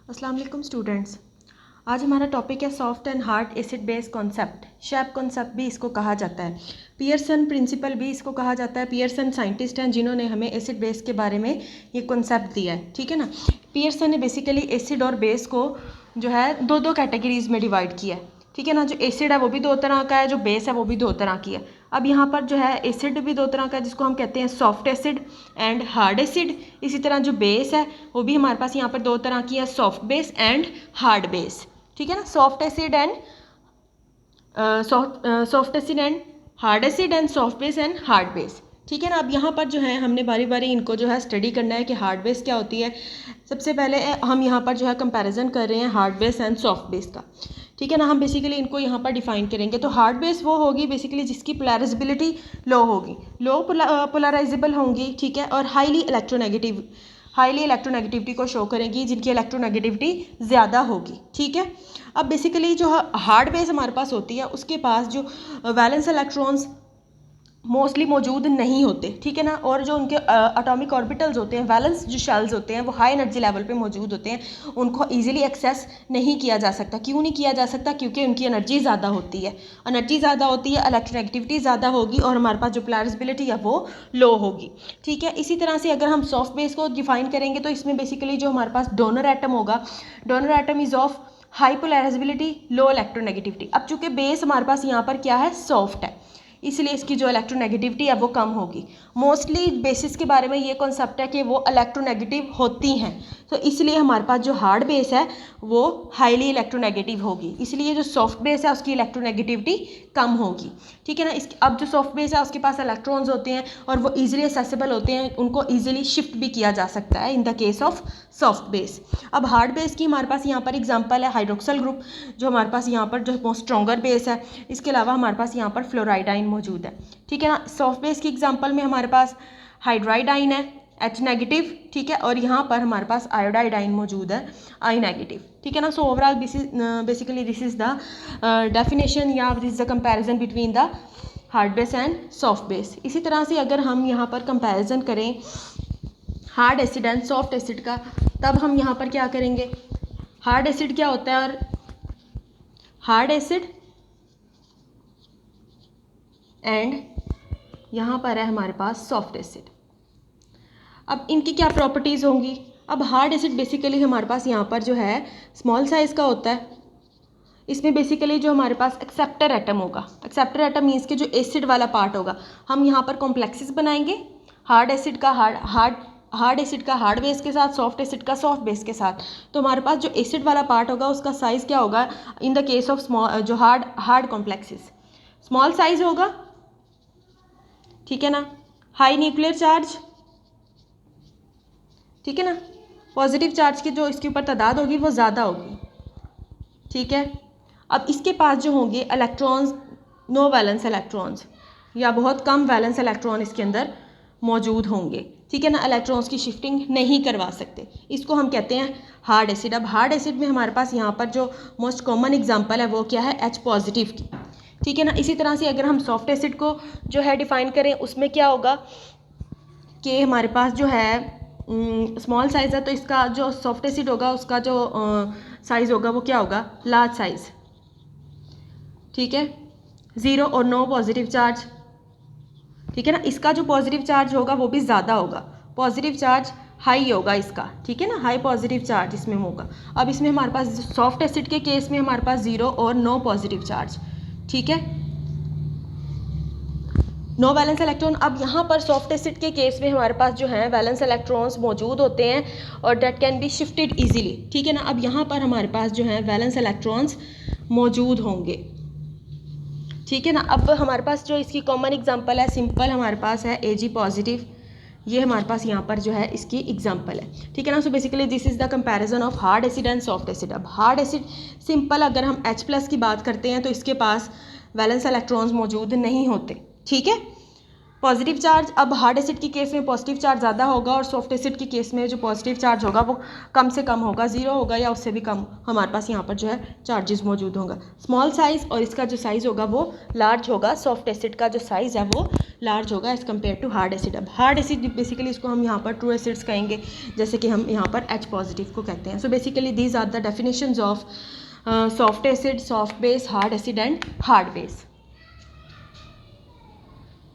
अस्सलाम वालेकुम स्टूडेंट्स। आज हमारा टॉपिक है soft and hard acid base concept. Shape concept भी इसको कहा जाता है, पियर्सन प्रिंसिपल भी इसको कहा जाता है। पियर्सन साइंटिस्ट हैं जिन्होंने हमें एसिड बेस के बारे में ये कॉन्सेप्ट दिया है, ठीक है ना। पियर्सन ने बेसिकली एसिड और बेस को जो है दो कैटेगरीज में डिवाइड किया है, ठीक है ना। जो एसिड है वो भी दो तरह का है, जो बेस है वो भी दो तरह की है। अब यहाँ पर जो है एसिड भी दो तरह का है जिसको हम कहते हैं soft acid and hard acid. इसी तरह जो बेस है वो भी हमारे पास यहाँ पर दो तरह की है, soft base and hard base, ठीक है ना। Soft acid and soft acid and hard acid and soft base and hard base, ठीक है ना। अब यहाँ पर जो है हमने बारी बारी इनको जो है स्टडी करना है कि हार्ड बेस क्या होती है। सबसे पहले हम यहाँ पर जो है कंपैरिजन कर रहे हैं hard base and soft base का, ठीक है ना। हम बेसिकली इनको यहाँ पर डिफाइन करेंगे। तो हार्ड बेस वो होगी बेसिकली जिसकी पोलराइजेबिलिटी लो होगी, लो पोलराइजेबल होंगी, ठीक है, और हाईली इलेक्ट्रोनेगेटिविटी को शो करेंगी, जिनकी इलेक्ट्रोनेगेटिविटी ज़्यादा होगी, ठीक है। अब बेसिकली जो हार्ड बेस हमारे पास होती है उसके पास जो वैलेंस इलेक्ट्रॉन्स मोस्टली मौजूद नहीं होते, ठीक है ना। और जो उनके एटॉमिक ऑर्बिटल्स होते हैं, वैलेंस जो शेल्स होते हैं वो हाई एनर्जी लेवल पे मौजूद होते हैं, उनको इजीली एक्सेस नहीं किया जा सकता। क्यों नहीं किया जा सकता? क्योंकि उनकी एनर्जी ज़्यादा होती है, इलेक्ट्रोनेगेटिविटी ज़्यादा होगी और हमारे पास जो पोलराइजेबिलिटी है वो लो होगी, ठीक है। इसी तरह से अगर हम सॉफ्ट बेस को डिफाइन करेंगे तो इसमें बेसिकली जो हमारे पास डोनर एटम होगा, donor atom is of high polarisability, low electronegativity. अब चूंकि बेस हमारे पास यहाँ पर क्या है, सॉफ्ट है, इसलिए इसकी जो इलेक्ट्रोनेगेटिविटी है वो कम होगी। मोस्टली बेसिस के बारे में ये कॉन्सेप्ट है कि वो इलेक्ट्रोनेगेटिव होती हैं, तो इसलिए हमारे पास जो हार्ड बेस है वो हाईली इलेक्ट्रोनेगेटिव होगी, इसलिए जो सॉफ्ट बेस है उसकी इलेक्ट्रोनेगेटिविटी कम होगी, ठीक है ना। अब जो सॉफ्ट बेस है उसके पास इलेक्ट्रॉन्स होते हैं और वो ईजिली एक्सेसिबल होते हैं, उनको ईजिली शिफ्ट भी किया जा सकता है in the case of soft base. अब हार्ड बेस की हमारे पास यहाँ पर एग्जांपल है हाइड्रोक्सल ग्रुप, जो हमारे पास यहाँ पर जो मोस्ट स्ट्रॉन्गर बेस है। इसके अलावा हमारे पास यहाँ पर फ्लोराइडाइन मौजूद है, ठीक है ना। सॉफ्ट बेस की एग्जांपल में हमारे पास हाइड्राइडाइन है, H नेगेटिव, ठीक है, और यहाँ पर हमारे पास आयोडाइडाइन मौजूद है, I नेगेटिव, ठीक है ना। So overall basically this is the definition या this is the comparison between the hard base and soft base. इसी तरह से अगर हम यहाँ पर कंपैरिजन करें hard acid and soft acid का, तब हम यहाँ पर क्या करेंगे, हार्ड एसिड क्या होता है और हार्ड एसिड एंड यहाँ पर है हमारे पास सॉफ्ट एसिड। अब इनकी क्या प्रॉपर्टीज़ होंगी। अब हार्ड एसिड बेसिकली हमारे पास यहाँ पर जो है स्मॉल साइज़ का होता है। इसमें बेसिकली जो हमारे पास एक्सेप्टर एटम होगा, एक्सेप्टर एटम मीन्स के जो एसिड वाला पार्ट होगा, हम यहाँ पर कॉम्प्लेक्सेस बनाएंगे हार्ड एसिड का हार्ड एसिड का हार्ड बेस के साथ, सॉफ्ट एसिड का सॉफ्ट बेस के साथ। तो हमारे पास जो एसिड वाला पार्ट होगा उसका साइज़ क्या होगा in the case of small जो हार्ड कॉम्प्लेक्सेस, स्मॉल साइज होगा, ठीक है ना। हाई न्यूक्लियर चार्ज, ठीक है ना, पॉजिटिव चार्ज की जो इसके ऊपर तादाद होगी वो ज़्यादा होगी, ठीक है। अब इसके पास जो होंगे इलेक्ट्रॉन्स, नो वैलेंस इलेक्ट्रॉन्स या बहुत कम वैलेंस इलेक्ट्रॉन इसके अंदर मौजूद होंगे, ठीक है ना। इलेक्ट्रॉन्स की शिफ्टिंग नहीं करवा सकते, इसको हम कहते हैं हार्ड एसिड। अब हार्ड एसिड में हमारे पास यहाँ पर जो मोस्ट कॉमन एग्जांपल है वो क्या है, H पॉजिटिव की, ठीक है ना। इसी तरह से अगर हम सॉफ्ट एसिड को जो है डिफाइन करें उसमें क्या होगा कि हमारे पास जो है स्मॉल साइज़ है, तो इसका जो सॉफ्ट एसिड होगा उसका जो साइज़ होगा वो क्या होगा, लार्ज साइज़, ठीक है, 0 और नो पॉजिटिव चार्ज, ठीक है ना। इसका जो पॉजिटिव चार्ज होगा वो भी ज़्यादा होगा, पॉजिटिव चार्ज हाई होगा इसका, ठीक है ना, हाई पॉजिटिव चार्ज इसमें होगा। अब इसमें हमारे पास सॉफ्ट एसिड के केस में हमारे पास 0 और नो पॉजिटिव चार्ज, ठीक है, नो वैलेंस इलेक्ट्रॉन। अब यहाँ पर सॉफ्ट एसिड के केस में हमारे पास जो है वैलेंस इलेक्ट्रॉन्स मौजूद होते हैं और date can be shifted easily, ठीक है ना। अब यहाँ पर हमारे पास जो है वैलेंस इलेक्ट्रॉन्स मौजूद होंगे, ठीक है ना। अब हमारे पास जो इसकी कॉमन एग्जांपल है, सिंपल हमारे पास है Ag पॉजिटिव, ये हमारे पास यहाँ पर जो है इसकी एग्जांपल है, ठीक है ना। So basically this is the comparison of hard acid and soft acid. अब हार्ड एसिड सिंपल अगर हम H+ की बात करते हैं तो इसके पास वैलेंस इलेक्ट्रॉन्स मौजूद नहीं होते, ठीक है। पॉजिटिव चार्ज, अब हार्ड एसिड की केस में पॉजिटिव चार्ज ज़्यादा होगा और सॉफ्ट एसिड की केस में जो पॉजिटिव चार्ज होगा वो कम से कम होगा, ज़ीरो होगा या उससे भी कम हमारे पास यहाँ पर जो है चार्जेस मौजूद होगा। स्मॉल साइज़ और इसका जो साइज़ होगा वो लार्ज होगा, सॉफ्ट एसिड का जो साइज़ है वो लार्ज होगा as compare to hard acid. अब हार्ड एसिड बेसिकली इसको हम यहाँ पर ट्रू एसिड्स कहेंगे, जैसे कि हम यहाँ पर H पॉजिटिव को कहते हैं। So basically these are the definitions of soft acid, soft base, hard acid and hard base.